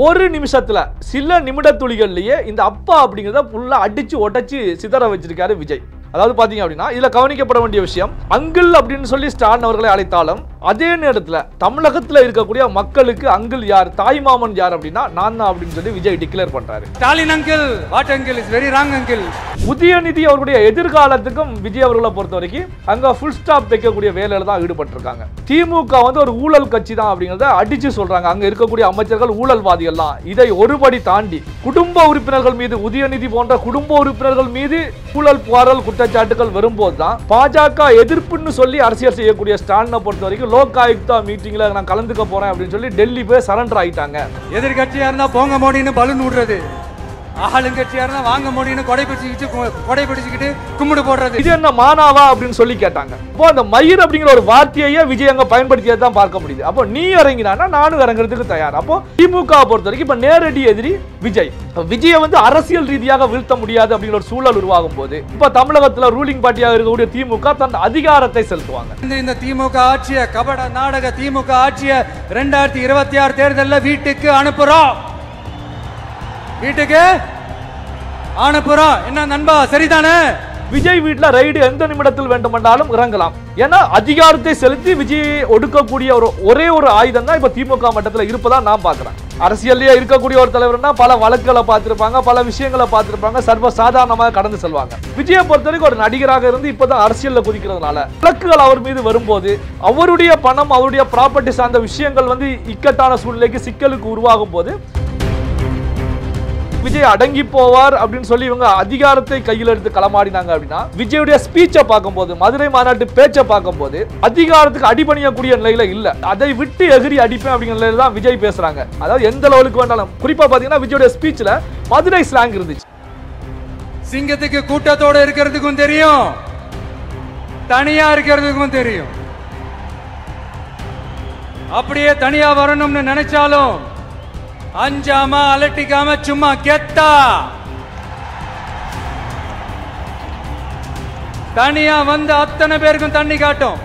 ஒரு நிமிஷத்துல சில நிமிட துளிகள்லயே இந்த அப்பா அப்படிங்கறத ஃபுல்லா அடிச்சு ஒட்டச்சு சிதற வச்சிருக்காரு விஜய். அதாவது பாத்தீங்க அப்படின்னா இதுல கவனிக்கப்பட வேண்டிய விஷயம், அங்கிள் அப்படின்னு சொல்லி ஸ்டாலின் அவர்களை அழைத்தாலும் அதே நேரத்துல தமிழகத்துல இருக்கக்கூடிய மக்களுக்கு அங்கிள் யார், தாய்மாமன் யார் அப்படின்னா நான் தான் அப்படின்னு சொல்லி விஜய் டிக்ளேர் பண்றாரு. Stalin uncle, what uncle is very wrong uncle. Udhayanidhi அவருடைய எதிர்காலத்துக்கும் விஜய் அவர்களை பொறுத்த வரைக்கும் அங்க ஃபுல் ஸ்டாப் வைக்கக்கூடிய வேலையில தான் ஈடுபட்டிருக்காங்க. திமுக வந்து ஒரு ஊழல் கட்சி தான் அப்படிங்கறத அடிச்சு சொல்றாங்க. அங்க இருக்கக்கூடிய அமைச்சர்கள் ஊழல்வாதிகள் தான். இதை ஒருபடி தாண்டி குடும்ப உறுப்பினர்கள் மீது, உதயநிதி போன்ற குடும்ப உறுப்பினர்கள் மீது ஊழல் புகார்கள் குற்றச்சாட்டுகள் வரும்போது தான் பாஜக எதிர்ப்புன்னு சொல்லி அரசியல் செய்யக்கூடிய ஸ்டாலினை பொறுத்த வரைக்கும் லோக் ஆயுக்தா மீட்டிங்ல நான் கலந்துக்க போறேன் அப்படின்னு சொல்லி டெல்லி போய் சரண்டர் ஆயிட்டாங்க. எதிர்கட்சியா இருந்தா போங்க மோடின்னு பலூன் விடுறது, ஆளுங்கட்சியா இருந்தா வாங்க மோடின்னு கொடை பிடிச்சிக்கிட்டு கும்பிடு போடுறது. இது என்ன மானாவா அப்படின்னு சொல்லி கேட்டாங்க. அப்போ அந்த மயிர் அப்படிங்கிற ஒரு வார்த்தையே விஜய் அங்க பயன்படுத்தியதை தான் பார்க்க முடியுது. அப்போ நீ இறங்கினா நானும் இறங்குறதுக்கு தயார். அப்போ திமுக பொறுத்த வரைக்கும் இப்ப நேரடி எதிரி விஜய். விஜயை வந்து அரசியல் ரீதியாக வீழ்த்த முடியாது அப்படிங்கிற ஒரு சூழல் உருவாகும் போது இப்ப தமிழகத்துல ரூலிங் பார்ட்டியாக இருக்கக்கூடிய திமுக தன் அதிகாரத்தை செலுத்துவாங்க. இந்த திமுக ஆட்சிய கபட நாடக திமுக ஆட்சிய 2026 தேர்தல்ல வீட்டுக்கு அனுப்புறோம். வீட்டுக்கு அனுப்புறோம். என்ன நண்பா, சரிதானே? விஜய் வீட்டுல ரைடு எந்த நிமிடத்தில் வேண்டுமென்றாலும் இறங்கலாம். ஏன்னா அதிகாரத்தை செலுத்தி விஜயை ஒடுக்கக்கூடிய ஒரே ஒரு ஆயுதம் தான் இப்ப திமுக மட்டத்தில் இருப்பதா நான் பாக்குறேன். அரசியல்லையே இருக்கக்கூடிய ஒரு தலைவர்னா பல வழக்குகளை பார்த்திருப்பாங்க, பல விஷயங்களை பார்த்திருப்பாங்க, சர்வ சாதாரணமாக கடந்து செல்வாங்க. விஜயை பொறுத்த வரைக்கும் ஒரு நடிகராக இருந்து இப்பதான் அரசியல்ல குதிக்கிறதுனால வழக்குகள் அவர் மீது வரும்போது அவருடைய பணம், அவருடைய ப்ராப்பர்ட்டி சார்ந்த விஷயங்கள் வந்து இக்கட்டான சூழ்நிலைக்கு சிக்கலுக்கு உருவாகும் போது விஜய் அடங்கி போவார் அப்படின்னு சொல்லி இவங்க அதிகாரத்தை கையில் எடுத்து களமாடினாங்க. அப்படின்னா விஜயுடைய ஸ்பீச்சை பார்க்கும்போது, மதுரை மாநாட்டு பேச்சை பார்க்கும்போது அதிகாரத்துக்கு அடிபணியக்கூடிய நிலையில இல்ல, அதை விட்டு எகிரி அடிப்பேன் அப்படிங்கிற நிலையில தான் விஜய் பேசுறாங்க. அதாவது எந்த லெவலுக்கு வேண்டாலும், குறிப்பா பாத்தீங்கன்னா விஜயுடைய ஸ்பீச்ல மதுரை ஸ்லாங் இருந்துச்சு. சிங்கத்துக்கு கூட்டத்தோட இருக்கிறதுக்கும் தெரியும், தனியா இருக்கிறதுக்கும் தெரியும். அப்படியே தனியா வரணும்னு நினைச்சாலும் அஞ்சாம அலட்டிக்காம சும்மா கெத்தா தனியா வந்து அத்தனை பேருக்கும் தண்ணி காட்டும்.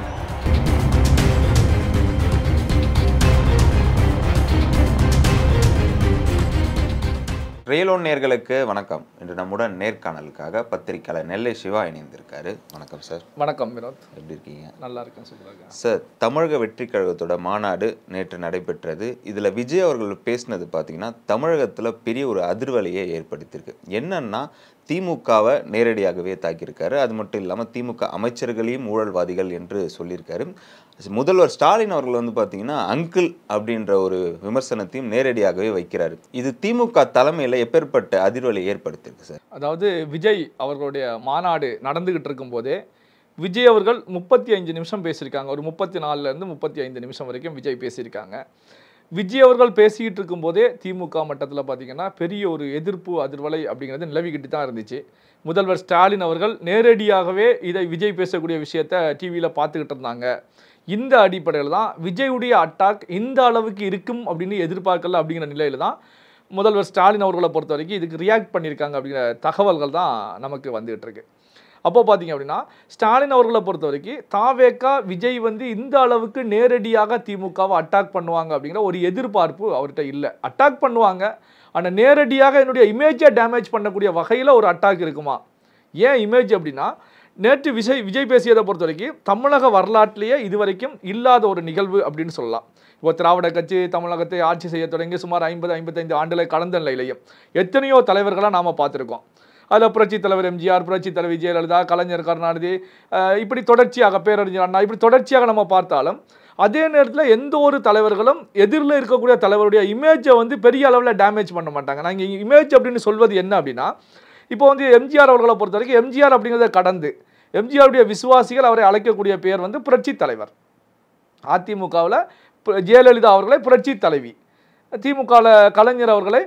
ரியலோன் நேயர்களுக்கு வணக்கம். இன்று நம்முடன் நேர்காணலுக்காக பத்திரிகையாளர் நெல்லை சிவா இணைந்திருக்காரு. வணக்கம் சார். வணக்கம் வினோத், எப்படி இருக்கீங்க? நல்லா இருக்கேன், சூப்பரா சார். தமிழக வெற்றி கழகத்தோட மாநாடு நேற்று நடைபெற்றது. இதில் விஜய் அவர்கள் பேசினது பார்த்தீங்கன்னா தமிழகத்தில் பெரிய ஒரு அதிர்வலையை ஏற்படுத்தியிருக்கு. என்னன்னா திமுகவை நேரடியாகவே தாக்கியிருக்காரு. அது மட்டும் இல்லாமல் திமுக அமைச்சர்களையும் ஊழல்வாதிகள் என்று சொல்லியிருக்காரு. முதல்வர் ஸ்டாலின் அவர்கள் வந்து பார்த்தீங்கன்னா அங்கிள் அப்படின்ற ஒரு விமர்சனத்தையும் நேரடியாகவே வைக்கிறாரு. இது திமுக தலைமையில் எப்பேற்பட்ட அதிர்வலை ஏற்படுத்தியிருக்கு சார்? அதாவது விஜய் அவர்களுடைய மாநாடு நடந்துகிட்டு இருக்கும் போதே விஜய் அவர்கள் 35 நிமிஷம் பேசியிருக்காங்க. ஒரு 34லேருந்து 35 நிமிஷம் வரைக்கும் விஜய் பேசியிருக்காங்க. விஜய் அவர்கள் பேசிக்கிட்டு இருக்கும்போதே திமுக மட்டத்தில் பார்த்தீங்கன்னா பெரிய ஒரு எதிர்ப்பு அதிர்வலை அப்படிங்கிறது நிலவிக்கிட்டு தான் இருந்துச்சு. முதல்வர் ஸ்டாலின் அவர்கள் நேரடியாகவே இதை விஜய் பேசக்கூடிய விஷயத்தை டிவியில் பார்த்துக்கிட்டு இருந்தாங்க. இந்த அடிப்படையில் தான் விஜயுடைய அட்டாக் இந்த அளவுக்கு இருக்கும் அப்படின்னு எதிர்பார்க்கல அப்படிங்கிற நிலையில தான் முதல்வர் ஸ்டாலின் அவர்களை பொறுத்த வரைக்கும் இதுக்கு ரியாக்ட் பண்ணியிருக்காங்க அப்படிங்கிற தகவல்கள் தான் நமக்கு வந்துகிட்டு இருக்கு. அப்போ பார்த்தீங்க அப்படின்னா ஸ்டாலின் அவர்களை பொறுத்த வரைக்கும் தாவேகா விஜய் வந்து இந்த அளவுக்கு நேரடியாக திமுகவை அட்டாக் பண்ணுவாங்க அப்படிங்கிற ஒரு எதிர்பார்ப்பு அவர்கிட்ட இல்லை. அட்டாக் பண்ணுவாங்க, ஆனால் நேரடியாக என்னுடைய இமேஜை டேமேஜ் பண்ணக்கூடிய வகையில் ஒரு அட்டாக் இருக்குமா? ஏன் இமேஜ் அப்படின்னா நேற்று விஜய் பேசியதை பொறுத்த வரைக்கும் தமிழக வரலாற்றிலேயே இதுவரைக்கும் இல்லாத ஒரு நிகழ்வு அப்படின்னு சொல்லலாம். இப்போ திராவிட கட்சி தமிழகத்தை ஆட்சி செய்ய தொடங்கி சுமார் 50-55 ஆண்டுகளை கடந்த நிலையிலையும் எத்தனையோ தலைவர்களாக நாம் பார்த்துருக்கோம். அதில் புரட்சி தலைவர் எம்ஜிஆர், புரட்சி தலைவர் ஜெயலலிதா, கலைஞர் கருணாநிதி, இப்படி தொடர்ச்சியாக பேரறிஞர் அண்ணா, இப்படி தொடர்ச்சியாக நம்ம பார்த்தாலும் அதே நேரத்தில் எந்த ஒரு தலைவர்களும் எதிரில் இருக்கக்கூடிய தலைவருடைய இமேஜை வந்து பெரிய அளவில் டேமேஜ் பண்ண மாட்டாங்க. நாங்கள் இமேஜ் அப்படின்னு சொல்வது என்ன அப்படின்னா, இப்போ வந்து எம்ஜிஆர் அவர்களை பொறுத்த வரைக்கும் எம்ஜிஆர் அப்படிங்கிறத கடந்து எம்ஜிஆருடைய விசுவாசிகள் அவரை அழைக்கக்கூடிய பெயர் வந்து புரட்சி தலைவர். அதிமுகவில் ஜெயலலிதா அவர்களை புரட்சி தலைவி, திமுகவில் கலைஞர் அவர்களை,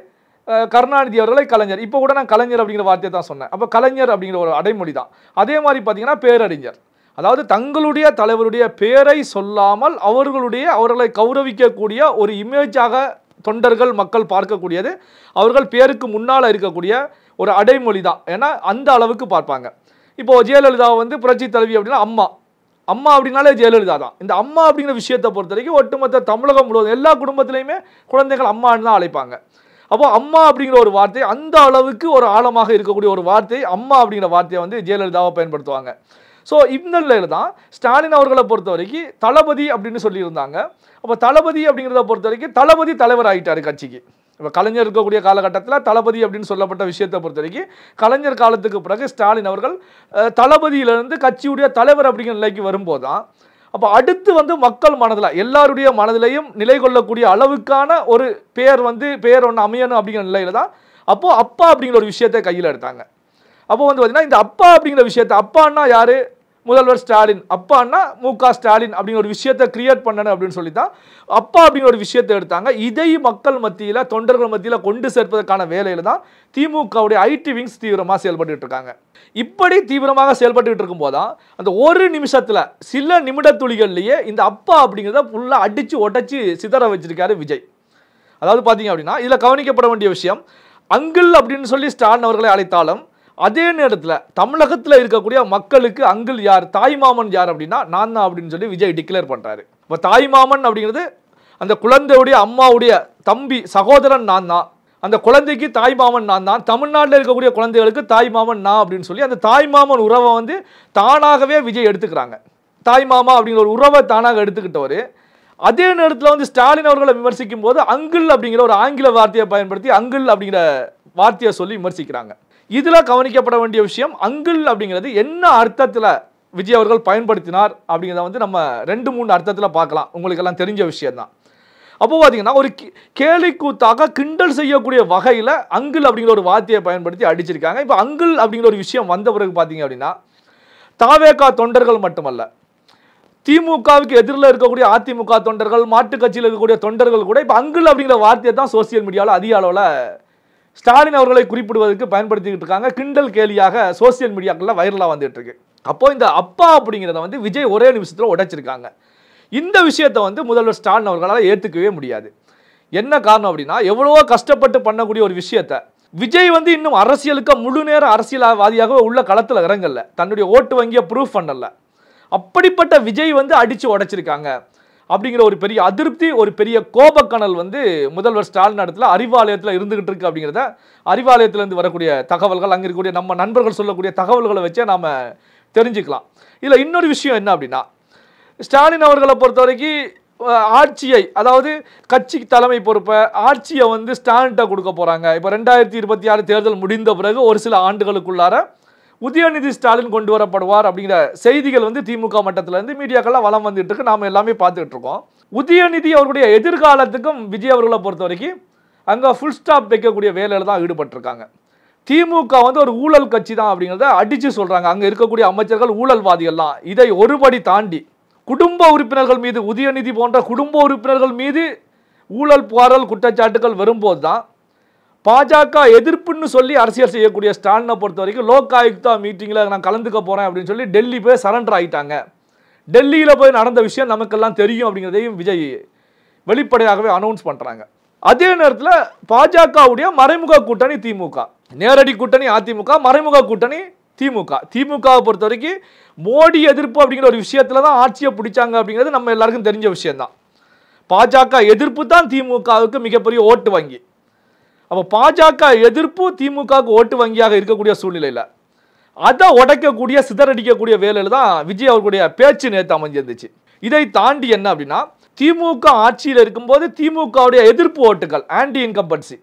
கருணாநிதி அவர்களை கலைஞர். இப்போ கூட நான் கலைஞர் அப்படிங்கிற வார்த்தையை தான் சொன்னேன். அப்போ கலைஞர் அப்படிங்கிற ஒரு அடைமொழி தான். அதே மாதிரி பார்த்தீங்கன்னா பேரறிஞர், அதாவது தங்களுடைய தலைவருடைய பெயரை சொல்லாமல் அவர்களை கௌரவிக்கக்கூடிய ஒரு இமேஜாக தொண்டர்கள் மக்கள் பார்க்கக்கூடியது அவர்கள் பேருக்கு முன்னால் இருக்கக்கூடிய ஒரு அடைமொழி தான். ஏன்னா அந்த அளவுக்கு பார்ப்பாங்க. இப்போ ஜெயலலிதா வந்து புரட்சி தலைவி அப்படின்னா அம்மா, அம்மா அப்படின்னாலே ஜெயலலிதா தான். இந்த அம்மா அப்படிங்கிற விஷயத்தை பொறுத்த வரைக்கும் ஒட்டுமொத்த தமிழகம் முழுவதும் எல்லா குடும்பத்திலையுமே குழந்தைகள் அம்மான்னு தான் அழைப்பாங்க. அப்போ அம்மா அப்படிங்கிற ஒரு வார்த்தை அந்த அளவுக்கு ஒரு ஆழமாக இருக்கக்கூடிய ஒரு வார்த்தை அம்மா அப்படிங்கிற வார்த்தையை வந்து ஜெயலலிதாவை பயன்படுத்துவாங்க. ஸோ இந்த நிலையில் தான் ஸ்டாலின் அவர்களை பொறுத்த வரைக்கும் தளபதி அப்படின்னு சொல்லியிருந்தாங்க. அப்போ தளபதி அப்படிங்கிறத பொறுத்த வரைக்கும் தளபதி தலைவர் ஆகிட்டார் கட்சிக்கு. இப்போ கலைஞர் இருக்கக்கூடிய காலகட்டத்தில் தளபதி அப்படின்னு சொல்லப்பட்ட விஷயத்தை பொறுத்த வரைக்கும் கலைஞர் காலத்துக்கு பிறகு ஸ்டாலின் அவர்கள் தளபதியிலிருந்து கட்சியுடைய தலைவர் அப்படிங்கிற நிலைக்கு வரும்போது தான் அப்போ அடுத்து வந்து மக்கள் மனதில் எல்லாருடைய மனதிலையும் நிலை கொள்ளக்கூடிய அளவுக்கான ஒரு பேர் ஒன்று அமையணும் அப்படிங்கிற நிலையில தான் அப்போது அப்பா அப்படிங்கிற ஒரு விஷயத்தை கையில் எடுத்தாங்க. அப்போ வந்து பார்த்தீங்கன்னா இந்த அப்பா அப்படிங்கிற விஷயத்தை அப்பான்னா யார்? முதல்வர் ஸ்டாலின். அப்பான்னா மு.க. ஸ்டாலின் அப்படிங்கிற ஒரு விஷயத்தை கிரியேட் பண்ணணும் அப்படின்னு சொல்லி தான் அப்பா அப்படிங்கிற ஒரு விஷயத்தை எடுத்தாங்க. இதை மக்கள் மத்தியில் தொண்டர்கள் மத்தியில் கொண்டு சேர்ப்பதற்கான வேலையில் தான் திமுகவுடைய ஐடி விங்ஸ் தீவிரமாக செயல்பட்டு இருக்காங்க. இப்படி தீவிரமாக செயல்பட்டு இருக்கும்போது தான் அந்த ஒரு நிமிஷத்தில் சில நிமிட துளிகள்லேயே இந்த அப்பா அப்படிங்கிறத ஃபுல்லாக அடித்து உடச்சி சிதற வச்சிருக்காரு விஜய். அதாவது பார்த்தீங்க அப்படின்னா இதில் கவனிக்கப்பட வேண்டிய விஷயம், அங்கிள் அப்படின்னு சொல்லி ஸ்டாலின் அவர்களை அழைத்தாலும் அதே நேரத்தில் தமிழகத்தில் இருக்கக்கூடிய மக்களுக்கு அங்கிள் யார், தாய்மாமன் யார் அப்படின்னா நான் தான் அப்படின்னு சொல்லி விஜய் டிக்ளேர் பண்ணுறாரு. இப்போ தாய்மாமன் அப்படிங்கிறது அந்த குழந்தையுடைய அம்மாவுடைய தம்பி சகோதரன் நான் தான், அந்த குழந்தைக்கு தாய்மாமன் நான் தான், தமிழ்நாட்டில் இருக்கக்கூடிய குழந்தைகளுக்கு தாய்மாமன் நான் அப்படின்னு சொல்லி அந்த தாய்மாமன் உறவை வந்து தானாகவே விஜய் எடுத்துக்கிறாங்க. தாய்மாமா அப்படிங்கிற ஒரு உறவை தானாக எடுத்துக்கிட்டவர் அதே நேரத்தில் வந்து ஸ்டாலின் அவர்களை விமர்சிக்கும் போது அங்கிள் அப்படிங்கிற ஒரு ஆங்கில வார்த்தையை பயன்படுத்தி அங்கிள் அப்படிங்கிற வார்த்தையை சொல்லி விமர்சிக்கிறாங்க. இதில் கவனிக்கப்பட வேண்டிய விஷயம், அங்கிள் அப்படிங்கிறது என்ன அர்த்தத்தில் விஜய் அவர்கள் பயன்படுத்தினார் அப்படிங்கிறத வந்து நம்ம 2-3 அர்த்தத்தில் பார்க்கலாம். உங்களுக்கெல்லாம் தெரிஞ்ச விஷயம்தான். அப்போ பார்த்தீங்கன்னா ஒரு கேலிக்கூத்தாக கிண்டல் செய்யக்கூடிய வகையில் அங்கிள் அப்படிங்கிற ஒரு வார்த்தையை பயன்படுத்தி அடிச்சிருக்காங்க. இப்போ அங்கிள் அப்படிங்கிற ஒரு விஷயம் வந்த பிறகு பார்த்தீங்க அப்படின்னா தாவேகா தொண்டர்கள் மட்டுமல்ல, திமுகவுக்கு எதிரில் இருக்கக்கூடிய அதிமுக தொண்டர்கள், மாற்றுக் கட்சியில் இருக்கக்கூடிய தொண்டர்கள் கூட இப்போ அங்கிள் அப்படிங்கிற வார்த்தையை தான் சோசியல் மீடியாவில் அதிக அளவில் ஸ்டாலின் அவர்களை குறிப்பிடுவதற்கு பயன்படுத்திக்கிட்டு இருக்காங்க. கிண்டல் கேலியாக சோசியல் மீடியாக்களில் வைரலாக வந்துட்டு இருக்கு. அப்போ இந்த அப்பா அப்படிங்கிறத வந்து விஜய் ஒரே நிமிஷத்தில் உடைச்சிருக்காங்க. இந்த விஷயத்தை வந்து முதல்வர் ஸ்டாலின் அவர்களால் ஏற்றுக்கவே முடியாது. என்ன காரணம் அப்படின்னா எவ்வளவோ கஷ்டப்பட்டு பண்ணக்கூடிய ஒரு விஷயத்தை விஜய் வந்து இன்னும் அரசியலுக்கு முழு நேர அரசியல்வாதியாக உள்ள களத்தில் இறங்கல, தன்னுடைய ஓட்டு வங்கியை ப்ரூஃப் பண்ணல. அப்படிப்பட்ட விஜய் வந்து அடித்து உடைச்சிருக்காங்க அப்படிங்கிற ஒரு பெரிய அதிருப்தி, ஒரு பெரிய கோபக்கணல் வந்து முதல்வர் ஸ்டாலின் இடத்துல அறிவாலயத்தில் இருந்துகிட்டு இருக்கு. அப்படிங்கிறத அறிவாலயத்திலேருந்து வரக்கூடிய தகவல்கள், அங்கே இருக்கக்கூடிய நம்ம நண்பர்கள் சொல்லக்கூடிய தகவல்களை வச்சே நாம் தெரிஞ்சுக்கலாம். இதில் இன்னொரு விஷயம் என்ன அப்படின்னா ஸ்டாலின் அவர்களை பொறுத்த வரைக்கும் ஆட்சியை, அதாவது கட்சி தலைமை பொறுப்பை ஆட்சியை வந்து ஸ்டாலின்கிட்ட கொடுக்க போகிறாங்க. இப்போ 2026 தேர்தல் முடிந்த பிறகு ஒரு சில ஆண்டுகளுக்குள்ளார உதயநிதி ஸ்டாலின் கொண்டு வரப்படுவார் அப்படிங்கிற செய்திகள் வந்து திமுக மட்டத்திலேருந்து மீடியாக்கெல்லாம் வளம் வந்துட்டு இருக்கு. நாம் எல்லாமே பார்த்துக்கிட்டு இருக்கோம். உதயநிதி அவருடைய எதிர்காலத்துக்கும் விஜய் அவர்களை பொறுத்த வரைக்கும் அங்கே ஃபுல் ஸ்டாப் வைக்கக்கூடிய வேலையில் தான் ஈடுபட்டிருக்காங்க. திமுக வந்து ஒரு ஊழல் கட்சி தான் அப்படிங்கிறத அடித்து சொல்கிறாங்க. அங்கே இருக்கக்கூடிய அமைச்சர்கள் ஊழல்வாதிகள்லாம். இதை ஒருபடி தாண்டி குடும்ப உறுப்பினர்கள் மீது, உதயநிதி போன்ற குடும்ப உறுப்பினர்கள் மீது ஊழல் புகார்கள் குற்றச்சாட்டுகள் வரும்போது தான் பாஜக எதிர்ப்புன்னு சொல்லி அரசியல் செய்யக்கூடிய ஸ்டாலினை பொறுத்த வரைக்கும் லோக் ஆயுக்தா மீட்டிங்கில் நான் கலந்துக்க போகிறேன் அப்படின்னு சொல்லி டெல்லி போய் சரண்டர் ஆகிட்டாங்க. டெல்லியில் போய் நடந்த விஷயம் நமக்கெல்லாம் தெரியும் அப்படிங்கிறதையும் விஜய் வெளிப்படையாகவே அனௌன்ஸ் பண்ணுறாங்க. அதே நேரத்தில் பாஜகவுடைய மறைமுக கூட்டணி திமுக, நேரடி கூட்டணி அதிமுக, மறைமுக கூட்டணி திமுக. திமுகவை பொறுத்த வரைக்கும் மோடி எதிர்ப்பு அப்படிங்கிற ஒரு விஷயத்தில் தான் ஆட்சியை பிடிச்சாங்க அப்படிங்கிறது நம்ம எல்லாருக்கும் தெரிஞ்ச விஷயம்தான். பாஜக எதிர்ப்பு தான் திமுகவுக்கு மிகப்பெரிய ஓட்டு வங்கி. அப்போ பாஜக எதிர்ப்பு திமுகவுக்கு ஓட்டு வங்கியாக இருக்கக்கூடிய சூழ்நிலையில் அதை உடைக்கக்கூடிய சிதறடிக்கக்கூடிய வேலையில் தான் விஜய் அவர்களுடைய பேச்சு நேற்று அமைஞ்சிருந்துச்சு. இதை தாண்டி என்ன அப்படின்னா திமுக ஆட்சியில் இருக்கும்போது திமுகவுடைய எதிர்ப்பு ஓட்டுகள், ஆன்டி இன்கம்பன்சி,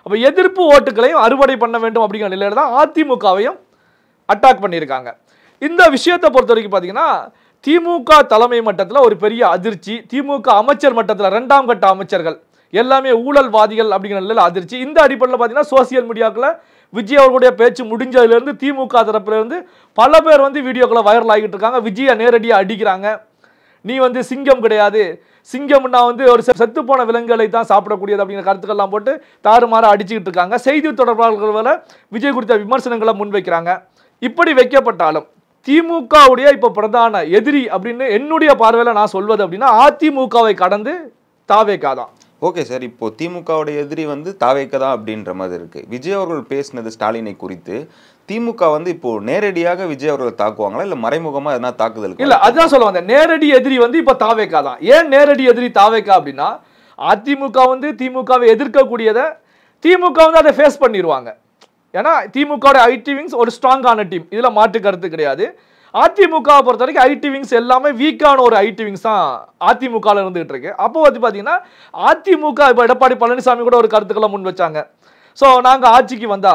அப்போ எதிர்ப்பு ஓட்டுகளையும் அறுவடை பண்ண வேண்டும் அப்படிங்கிற நிலையில் தான் அதிமுகவையும் அட்டாக் பண்ணியிருக்காங்க. இந்த விஷயத்தை பொறுத்த வரைக்கும் பார்த்தீங்கன்னா திமுக தலைமை மட்டத்தில் ஒரு பெரிய அதிர்ச்சி, திமுக அமைச்சர் மட்டத்தில் 2ஆம் கட்ட அமைச்சர்கள் எல்லாமே ஊழல்வாதிகள் அப்படிங்கிற நிலையில் அதிர்ச்சி. இந்த அடிப்படையில் பார்த்தீங்கன்னா சோசியல் மீடியாக்களில் விஜய் அவர்களுடைய பேச்சு முடிஞ்சதுலேருந்து திமுக தரப்புலேருந்து பல பேர் வந்து வீடியோக்களை வைரல் ஆகிட்டு இருக்காங்க. விஜயை நேரடியாக அடிக்கிறாங்க. நீ வந்து சிங்கம் கிடையாது, சிங்கம்னா வந்து ஒரு செத்துப்போன விலங்குகளை தான் சாப்பிடக்கூடியது அப்படிங்கிற கருத்துக்கள்லாம் போட்டு தாறுமாற அடிச்சுக்கிட்டு இருக்காங்க. செய்தி தொடர்பாளர்கள் விஜய் குறித்த விமர்சனங்களை முன்வைக்கிறாங்க. இப்படி வைக்கப்பட்டாலும் திமுகவுடைய இப்போ பிரதான எதிரி அப்படின்னு என்னுடைய பார்வையில் நான் சொல்வது அப்படின்னா அதிமுகவை கடந்து தாவேகா தான். ஓகே சார், இப்போ திமுகவுடைய எதிரி வந்து தாவேகா தான் அப்படின்ற மாதிரி இருக்கு. விஜய் அவர்கள் பேசினது ஸ்டாலினை குறித்து திமுக வந்து இப்போ நேரடியாக விஜய் அவர்கள் தாக்குவாங்களா இல்ல மறைமுகமா எதனா தாக்குதல்? இல்ல, அதுதான் சொல்ல வந்தேன். நேரடி எதிரி வந்து இப்ப தாவேகா தான். ஏன் நேரடி எதிரி தாவேகா அப்படின்னா, அதிமுக வந்து திமுகவை எதிர்க்கக்கூடியதை திமுக வந்து அதை ஃபேஸ் பண்ணிடுவாங்க. ஏன்னா திமுக ஐடி விங்ஸ் ஒரு ஸ்ட்ராங்கான டீம், இதுல மாற்று கருத்து கிடையாது. அதிமுகவை பொறுத்த வரைக்கும் ஐடி விங்ஸ் எல்லாமே வீக்கான ஒரு ஐடி விங்ஸ் தான் அதிமுகவில் இருந்துகிட்டு இருக்கு. அப்போ வந்து பார்த்தீங்கன்னா அதிமுக இப்போ எடப்பாடி பழனிசாமி கூட ஒரு கருத்துக்களை முன் வச்சாங்க. ஸோ நாங்கள் ஆட்சிக்கு வந்தா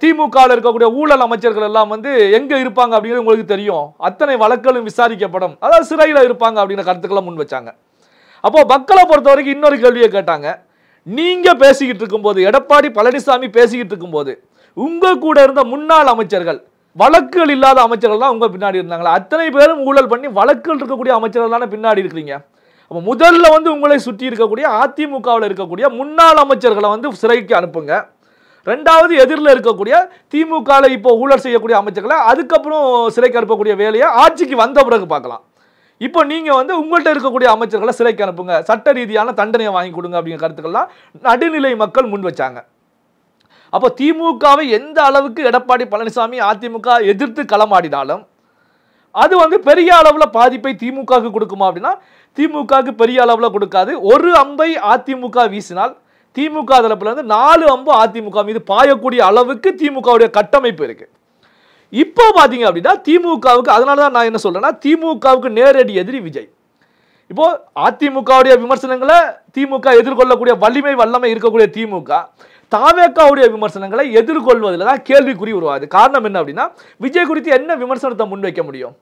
திமுகவில் இருக்கக்கூடிய ஊழல் அமைச்சர்கள் எல்லாம் வந்து எங்கே இருப்பாங்க அப்படிங்கிறது உங்களுக்கு தெரியும், அத்தனை வழக்குகளும் விசாரிக்கப்படும், அதாவது சிறையில் இருப்பாங்க அப்படிங்கிற கருத்துக்களை முன் வச்சாங்க. அப்போ மக்களை பொறுத்த வரைக்கும் இன்னொரு கேள்வியை கேட்டாங்க. நீங்க பேசிக்கிட்டு இருக்கும்போது, எடப்பாடி பழனிசாமி பேசிக்கிட்டு இருக்கும்போது உங்க கூட இருந்த முன்னாள் அமைச்சர்கள், வழக்குகள் இல்லாத அமைச்சர்கள் தான் உங்க பின்னாடி இருந்தாங்களா? அத்தனை பேரும் ஊழல் பண்ணி வழக்குகள் இருக்கக்கூடிய அமைச்சர்கள் தானே பின்னாடி இருக்கிறீங்க. அப்போ முதல்ல வந்து உங்களை சுற்றி இருக்கக்கூடிய அதிமுகவில் இருக்கக்கூடிய முன்னாள் அமைச்சர்களை வந்து சிறைக்கு அனுப்புங்க. ரெண்டாவது எதிரில் இருக்கக்கூடிய திமுகவில் இப்போ ஊழல் செய்யக்கூடிய அமைச்சர்களை அதுக்கப்புறம் சிறைக்கு அனுப்பக்கூடிய வேலையை ஆட்சிக்கு வந்த பிறகு பார்க்கலாம். இப்போ நீங்க வந்து உங்கள்கிட்ட இருக்கக்கூடிய அமைச்சர்களை சிறைக்கு அனுப்புங்க, சட்ட ரீதியான தண்டனையை வாங்கி கொடுங்க அப்படிங்கிற கருத்துக்கள்லாம் நடுநிலை மக்கள் முன் வச்சாங்க. அப்போ திமுகவை எந்த அளவுக்கு எடப்பாடி பழனிசாமி அதிமுக எதிர்த்து களமாடினாலும் அது வந்து பெரிய அளவில் பாதிப்பை திமுகவுக்கு கொடுக்குமா அப்படின்னா திமுகவுக்கு பெரிய அளவில் கொடுக்காது. ஒரு அம்பை அதிமுக வீசினால் திமுக தரப்புல இருந்து 4 அம்பு அதிமுக மீது பாயக்கூடிய அளவுக்கு திமுகவுடைய கட்டமைப்பு இருக்கு. இப்போ பாத்தீங்க அப்படின்னா திமுகவுக்கு, அதனால தான் நான் என்ன சொல்றேன்னா திமுகவுக்கு நேரடி எதிரி விஜய். இப்போ அதிமுகவுடைய விமர்சனங்களை திமுக எதிர்கொள்ளக்கூடிய வல்லமை இருக்கக்கூடிய திமுக தாவேகாவுடைய விமர்சனங்களை எதிர்கொள்வதில் தான் கேள்விக்குறி உருவாகுது. காரணம் என்ன அப்படின்னா விஜய் குறித்து என்ன விமர்சனத்தை முன்வைக்க முடியும்?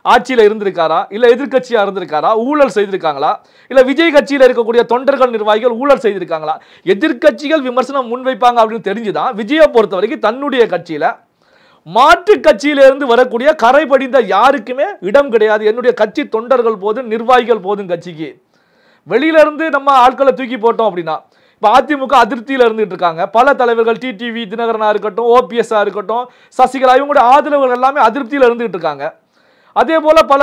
ஆட்சியில் இருந்திருக்காரா, இல்லை எதிர்கட்சியா இருந்திருக்காரா, ஊழல் செய்திருக்காங்களா, இல்லை விஜய் கட்சியில் இருக்கக்கூடிய தொண்டர்கள் நிர்வாகிகள் ஊழல் செய்திருக்காங்களா? எதிர்கட்சிகள் விமர்சனம் முன்வைப்பாங்க அப்படின்னு தெரிஞ்சுதான் விஜயை பொறுத்த வரைக்கும் தன்னுடைய கட்சியில மாற்று கட்சியிலிருந்து வரக்கூடிய கரை படிந்த யாருக்குமே இடம் கிடையாது. என்னுடைய கட்சி தொண்டர்கள் போதும், நிர்வாகிகள் போதும், கட்சிக்கு வெளியில இருந்து நம்ம ஆட்களை தூக்கி போட்டோம் அப்படின்னா இப்போ அதிமுக அதிருப்தியில் இருந்துட்டு இருக்காங்க. பல தலைவர்கள் டிடிவி தினகரனா இருக்கட்டும், ஓபிஎஸ்ஸா இருக்கட்டும், சசிகலா, இவங்களுடைய ஆதரவுகள் எல்லாமே அதிருப்தியில் இருந்துட்டு இருக்காங்க. அதே போல பல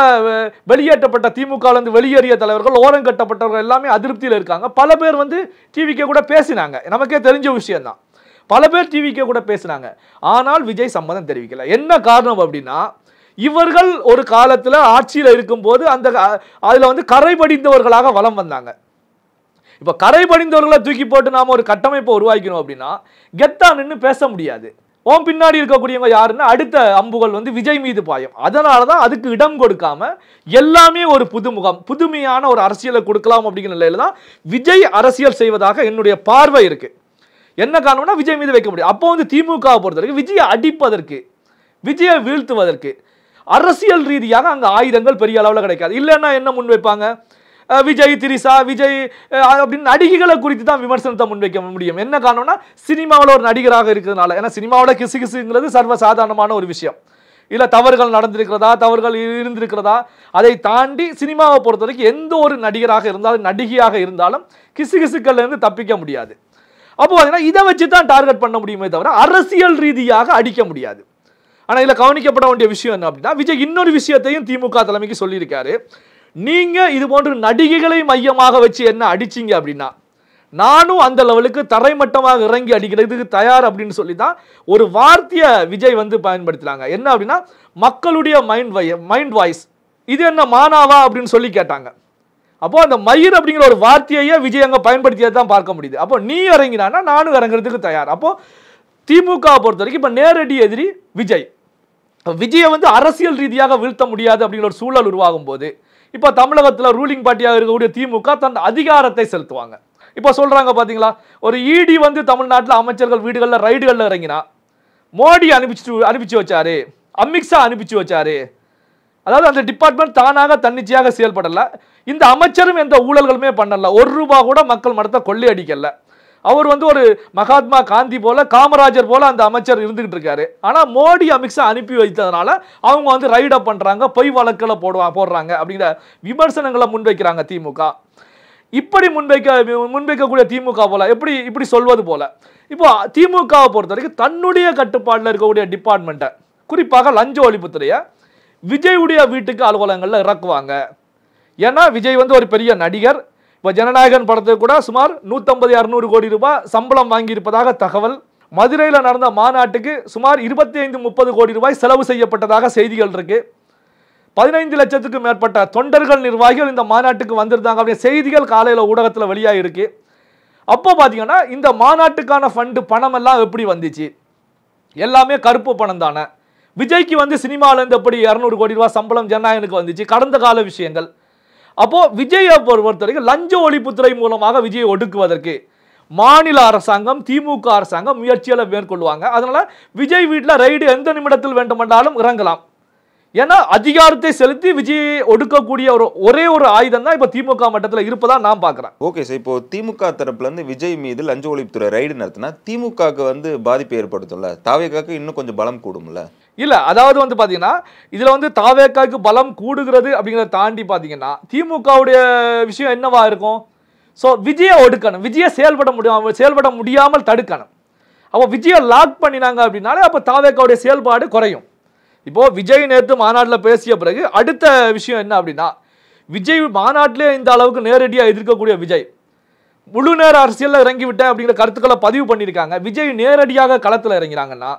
வெளியேற்றப்பட்ட திமுகலேருந்து வெளியேறிய தலைவர்கள், ஓரங்கட்டப்பட்டவர்கள் எல்லாமே அதிருப்தியில் இருக்காங்க. பல பேர் வந்து டிவிக்கு கூட பேசினாங்க, நமக்கே தெரிஞ்ச விஷயம் தான். பல பேர் டிவிக்கு கூட பேசினாங்க. ஆனால் விஜய் சம்மதம் தெரிவிக்கல. என்ன காரணம் அப்படின்னா இவர்கள் ஒரு காலத்தில் ஆட்சியில் இருக்கும்போது அதுல வந்து கரை படிந்தவர்களாக வலம் வந்தாங்க. இப்ப கரை படிந்தவர்களை தூக்கி போட்டு நாம ஒரு கட்டமைப்பை உருவாக்கணும் அப்படின்னா கெத்தா நின்று பேச முடியாது. ஓம் பின்னாடி இருக்கக்கூடியவங்க யாருன்னா அடுத்த அம்புகள் வந்து விஜய் மீது பாயும். அதனாலதான் அதுக்கு இடம் கொடுக்காம எல்லாமே ஒரு புதுமுகம், புதுமையான ஒரு அரசியலை கொடுக்கலாம் அப்படிங்கிற நிலையில தான் விஜய் அரசியல் செய்வதாக என்னுடைய பார்வை இருக்கு. என்ன காரணம்னா விஜய் மீது வைக்க முடியும். அப்போ வந்து திமுகவை பொறுத்தவரைக்கும் விஜயை அடிப்பதற்கு, விஜயை வீழ்த்துவதற்கு அரசியல் ரீதியாக அங்க ஆயுதங்கள் பெரிய அளவில் கிடைக்காது. இல்லைன்னா என்ன முன்வைப்பாங்க? விஜய், திரிசா, விஜய் அப்படின்னு நடிகைகளை குறித்து தான் விமர்சனத்தை முன்வைக்க முடியும். என்ன காரணம்னா சினிமாவில் ஒரு நடிகராக இருக்கிறதுனால. ஏன்னா சினிமாவோட கிசுகிசுங்கிறது சர்வசாதாரணமான ஒரு விஷயம். இல்லை தவறுகள் நடந்திருக்கிறதா, தவறுகள் இருந்திருக்கிறதா, அதை தாண்டி சினிமாவை பொறுத்த வரைக்கும் எந்த ஒரு நடிகராக இருந்தாலும் நடிகையாக இருந்தாலும் கிசுகிசுக்கள்ல இருந்து தப்பிக்க முடியாது. அப்போ பார்த்தீங்கன்னா இதை வச்சு தான் டார்கெட் பண்ண முடியுமே தவிர அரசியல் ரீதியாக அடிக்க முடியாது. ஆனால் இதில் கவனிக்கப்பட வேண்டிய விஷயம் என்ன அப்படின்னா விஜய் இன்னொரு விஷயத்தையும் திமுக தலைமைக்கு சொல்லியிருக்காரு. நீங்க இது போன்ற நடிகைகளை மையமாக வச்சு என்ன அடிச்சீங்க அப்படின்னா நானும் அந்த லெவலுக்கு தரைமட்டமாக இறங்கி அடிக்கிறதுக்கு தயார் அப்படின்னு சொல்லி தான் ஒரு வார்த்தையை விஜய் வந்து பயன்படுத்தினாங்க. என்ன அப்படின்னா மக்களுடைய மைண்ட் வாய்ஸ், இது என்ன மானாவா அப்படின்னு சொல்லி கேட்டாங்க. அப்போ அந்த மயிர் அப்படிங்கிற ஒரு வார்த்தையே விஜய் அங்க பயன்படுத்தியதை தான் பார்க்க முடியுது. அப்போ நீ இறங்கினா நானும் இறங்குறதுக்கு தயார். அப்போ திமுக பொறுத்த வரைக்கும் இப்ப நேரடி எதிரி விஜய். விஜயை வந்து அரசியல் ரீதியாக வீழ்த்த முடியாது அப்படிங்கிற ஒரு சூழல் உருவாகும் போது இப்போ தமிழகத்தில் ரூலிங் பார்ட்டியாக இருக்கக்கூடிய திமுக தன் அதிகாரத்தை செலுத்துவாங்க. இப்போ சொல்றாங்க பாத்தீங்களா, ஒரு இடி வந்து தமிழ்நாட்டில் அமைச்சர்கள் வீடுகளில் ரைடுகளில் இறங்கினா மோடி அனுப்பிச்சு வச்சாரு, அமித்ஷா அனுப்பிச்சு வச்சாரு. அதாவது அந்த டிபார்ட்மெண்ட் தானாக தன்னிச்சையாக செயல்படல. இந்த அமைச்சரும் எந்த ஊழல்களுமே பண்ணல, ₹1 கூட மக்கள் மனத்தை கொள்ளையடிக்கல. அவர் வந்து ஒரு மகாத்மா காந்தி போல, காமராஜர் போல அந்த அமைச்சர் இருந்துகிட்டு இருக்காரு. ஆனா மோடி அமித்ஷா அனுப்பி வைத்ததுனால அவங்க வந்து ரைட் அப் பண்றாங்க, பொய் வழக்குல போடுறாங்க அப்படிங்கிற விமர்சனங்களை முன்வைக்கிறாங்க திமுக. இப்படி முன்வைக்கக்கூடிய திமுக போல இப்படி சொல்வது போல இப்போ திமுகவை பொறுத்த வரைக்கும் தன்னுடைய கட்டுப்பாட்டில் இருக்கக்கூடிய டிபார்ட்மெண்ட்டை, குறிப்பாக லஞ்ச ஒழிப்புத்துறையை விஜயுடைய வீட்டுக்கு அலுவலகங்களில் இறக்குவாங்க. ஏன்னா விஜய் வந்து ஒரு பெரிய நடிகர். இப்போ ஜனநாயகன் படத்துக்கு கூட சுமார் 150-200 கோடி ரூபாய் சம்பளம் வாங்கி இருப்பதாக தகவல். மதுரையில் நடந்த மாநாட்டுக்கு சுமார் 25-30 கோடி ரூபாய் செலவு செய்யப்பட்டதாக செய்திகள் இருக்கு. 15 லட்சத்துக்கும் மேற்பட்ட தொண்டர்கள் நிர்வாகிகள் இந்த மாநாட்டுக்கு வந்திருந்தாங்க அப்படியே செய்திகள் காலையில் ஊடகத்தில் வெளியாக இருக்கு. அப்போ பார்த்தீங்கன்னா இந்த மாநாட்டுக்கான ஃபண்டு பணம் எல்லாம் எப்படி வந்துச்சு? எல்லாமே கருப்பு பணம் தானே. விஜய்க்கு வந்து சினிமாவிலேருந்து எப்படி 200 கோடி ரூபாய் சம்பளம் ஜனநாயகனுக்கு வந்துச்சு, கடந்த கால விஷயங்கள். அப்போ விஜயை பொறுத்த வரைக்கும் லஞ்ச ஒழிப்புத்துறை மூலமாக விஜயை ஒடுக்குவதற்கு மாநில அரசாங்கம், திமுக அரசாங்கம் முயற்சிகளை மேற்கொள்வாங்க. அதனால விஜய் வீட்டில் ரைடு எந்த நிமிடத்தில் வேண்டுமென்றாலும் இறங்கலாம். ஏன்னா அதிகாரத்தை செலுத்தி விஜயை ஒடுக்கக்கூடிய ஒரே ஒரு ஆயுதம் தான் இப்போ திமுக மட்டத்தில் இருப்பதா நான் பார்க்குறேன். ஓகே சார், இப்போ திமுக தரப்புல இருந்து விஜய் மீது லஞ்ச ஒழிப்புத்துறை ரைடு நடத்தினா திமுகவுக்கு வந்து பாதிப்பு ஏற்படுத்தும்ல, தாவேக்காக்கு இன்னும் கொஞ்சம் பலம் கூடும்ல? இல்லை, அதாவது வந்து பார்த்தீங்கன்னா இதில் வந்து தாவேக்காக்கு பலம் கூடுகிறது அப்படிங்கிறத தாண்டி பார்த்தீங்கன்னா திமுகவுடைய விஷயம் என்னவா இருக்கும்? ஸோ விஜயை ஒடுக்கணும், விஜயை செயல்பட முடியாமல் தடுக்கணும். அப்போ விஜயை லாக் பண்ணினாங்க அப்படின்னாலே அப்போ தாவேக்காவுடைய செயல்பாடு குறையும். இப்போ விஜய் நேற்று மாநாட்டில் பேசிய பிறகு அடுத்த விஷயம் என்ன அப்படின்னா, விஜய் மாநாட்டிலே இந்த அளவுக்கு நேரடியாக எதிர்க்கக்கூடிய விஜய் முழு நேர அரசியலில் இறங்கி விட்டேன் அப்படிங்கிற கருத்துக்களை பதிவு பண்ணியிருக்காங்க. விஜய் நேரடியாக களத்தில் இறங்கிறாங்கன்னா,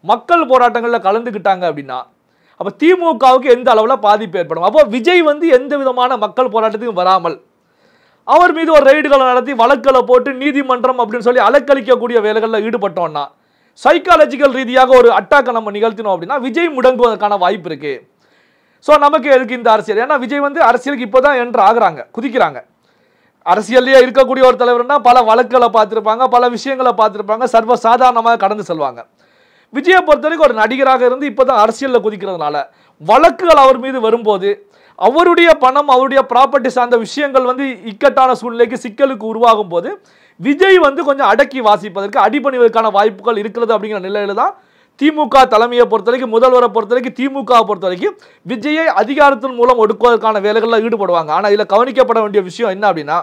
மக்கள் போராட்டங்களில் கலந்துக்கிட்டாங்க அப்படின்னா அப்போ திமுகவுக்கு எந்த அளவில் பாதிப்பு ஏற்படும்? அப்போ விஜய் வந்து எந்த விதமான மக்கள் போராட்டத்துக்கும் வராமல் அவர் மீது ஒரு ரைடுகளை நடத்தி வழக்குகளை போட்டு நீதிமன்றம் அப்படின்னு சொல்லி அலக்களிக்கக்கூடிய வேலைகளில் ஈடுபட்டோம்னா, சைக்காலஜிக்கல் ரீதியாக ஒரு அட்டாக்கை நம்ம நிகழ்த்தினோம் அப்படின்னா விஜய் முடங்குவதற்கான வாய்ப்பு இருக்கு. ஸோ நமக்கு எதுக்கு இந்த அரசியல்? ஏன்னா விஜய் வந்து அரசியலுக்கு இப்போ தான் என்ட்ரு ஆகுறாங்க, குதிக்கிறாங்க. அரசியல்லையே இருக்கக்கூடிய ஒரு தலைவர்னா பல வழக்குகளை பார்த்துருப்பாங்க, பல விஷயங்களை பார்த்துருப்பாங்க, சர்வசாதாரணமாக கடந்து செல்வாங்க. விஜயை பொறுத்த வரைக்கும் ஒரு நடிகராக இருந்து இப்போ தான் அரசியலில் குதிக்கிறதுனால வழக்குகள் அவர் மீது வரும்போது அவருடைய பணம், அவருடைய ப்ராப்பர்ட்டி சார்ந்த விஷயங்கள் வந்து இக்கட்டான சூழ்நிலைக்கு சிக்கலுக்கு உருவாகும் போது விஜய் வந்து கொஞ்சம் அடக்கி வாசிப்பதற்கு அடிபணிவதற்கான வாய்ப்புகள் இருக்கிறது அப்படிங்கிற நிலையில தான் திமுக தலைமையை பொறுத்த வரைக்கும், முதல்வரை பொறுத்த வரைக்கும், திமுக பொறுத்த வரைக்கும் விஜயை அதிகாரத்தின் மூலம் ஒடுக்குவதற்கான வேலைகளில் ஈடுபடுவாங்க. ஆனால் இதில் கவனிக்கப்பட வேண்டிய விஷயம் என்ன அப்படின்னா,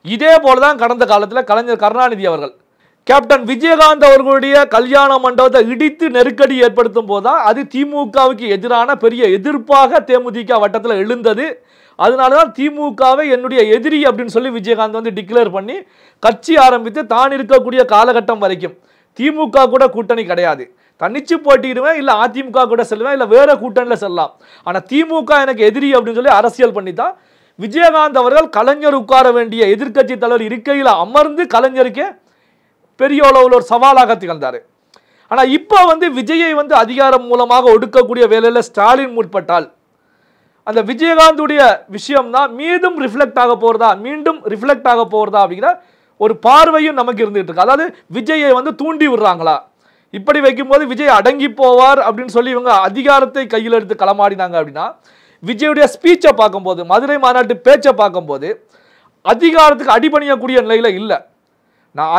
இதே போலதான் கடந்த காலத்தில் கலைஞர் கருணாநிதி அவர்கள் கேப்டன் விஜயகாந்த் அவர்களுடைய கல்யாண மண்டபத்தை இடித்து நெருக்கடி ஏற்படுத்தும் போதுதான் அது திமுகவுக்கு எதிரான பெரிய எதிர்ப்பாக தேமுதிக வட்டத்தில் எழுந்தது. அதனால தான் திமுகவை என்னுடைய எதிரி அப்படின்னு சொல்லி விஜயகாந்த் வந்து டிக்ளேர் பண்ணி கட்சி ஆரம்பித்து தான் இருக்கக்கூடிய காலகட்டம் வரைக்கும் திமுக கூட கூட்டணி கிடையாது, தனிச்சு போட்டிடுவேன், இல்லை அதிமுக கூட செல்வேன், இல்லை வேற கூட்டணியில் செல்லலாம், ஆனால் திமுக எனக்கு எதிரி அப்படின்னு சொல்லி அரசியல் பண்ணி தான் விஜயகாந்த் அவர்கள் கலைஞர் உட்கார வேண்டிய எதிர்க்கட்சி தலைவர் இருக்கையில் அமர்ந்து கலைஞருக்கே பெரிய அளவில் ஒரு சவாலாக திகழ்ந்தார். ஆனால் இப்போ வந்து விஜயை வந்து அதிகாரம் மூலமாக ஒடுக்கக்கூடிய வேலையில் ஸ்டாலின் முற்பட்டால் அந்த விஜயகாந்துடைய விஷயம் தான் மீண்டும் ரிஃப்ளெக்ட் ஆக போகிறதா அப்படிங்கிற ஒரு பார்வையும் நமக்கு இருந்துகிட்டு இருக்கு. அதாவது விஜயை வந்து தூண்டி விடுறாங்களா? இப்படி வைக்கும்போது விஜய் அடங்கி போவார் அப்படின்னு சொல்லி இவங்க அதிகாரத்தை கையில் எடுத்து களமாடினாங்க அப்படின்னா, விஜயுடைய ஸ்பீச்சை பார்க்கும்போது, மதுரை மாநாட்டு பேச்சை பார்க்கும்போது அதிகாரத்துக்கு அடிபணியக்கூடிய நிலையில் இல்லை. நான்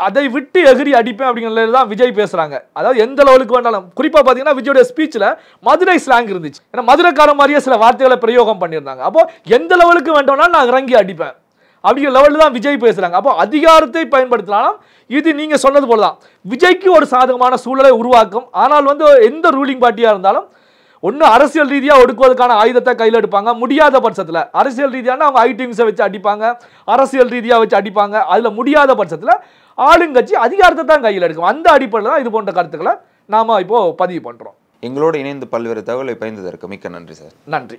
அதை விட்டு எகிரி அடிப்பேன் அப்படிங்கிற நிலையில் தான் விஜய் பேசுகிறாங்க. அதாவது எந்த லெவலுக்கு வேண்டாலும், குறிப்பாக பார்த்தீங்கன்னா விஜயோடைய ஸ்பீச்சில் மதுரை ஸ்லாங் இருந்துச்சு. ஏன்னா மதுரைக்கார மாதிரியே சில வார்த்தைகளை பிரயோகம் பண்ணியிருந்தாங்க. அப்போ எந்த லெவலுக்கு வேண்டாம்னாலும் நான் இறங்கி அடிப்பேன் அப்படிங்கிற லெவலில் தான் விஜய் பேசுகிறாங்க. அப்போ அதிகாரத்தை பயன்படுத்தலாம். இது நீங்கள் சொன்னது போல தான் விஜய்க்கு ஒரு சாதகமான சூழலை உருவாக்கும். ஆனால் வந்து எந்த ரூலிங் பார்ட்டியாக இருந்தாலும் ஒன்று அரசியல் ரீதியாக ஒடுக்குவதற்கான ஆயுதத்தை கையில் எடுப்பாங்க. முடியாத பட்சத்தில் அரசியல் ரீதியான அவங்க ஐடிங்ஸை வச்சு அடிப்பாங்க, அரசியல் ரீதியாக வச்சு அடிப்பாங்க. அதில் முடியாத பட்சத்தில் ஆளுங்கட்சி அதிகாரத்தை தான் கையில் எடுக்கும். அந்த அடிப்படையில் தான் இது போன்ற கருத்துக்களை நாம் இப்போது பதிவு பண்ணுறோம். எங்களோடு இணைந்து பல்வேறு தகவலை பயந்ததற்கு மிக்க நன்றி சார். நன்றி.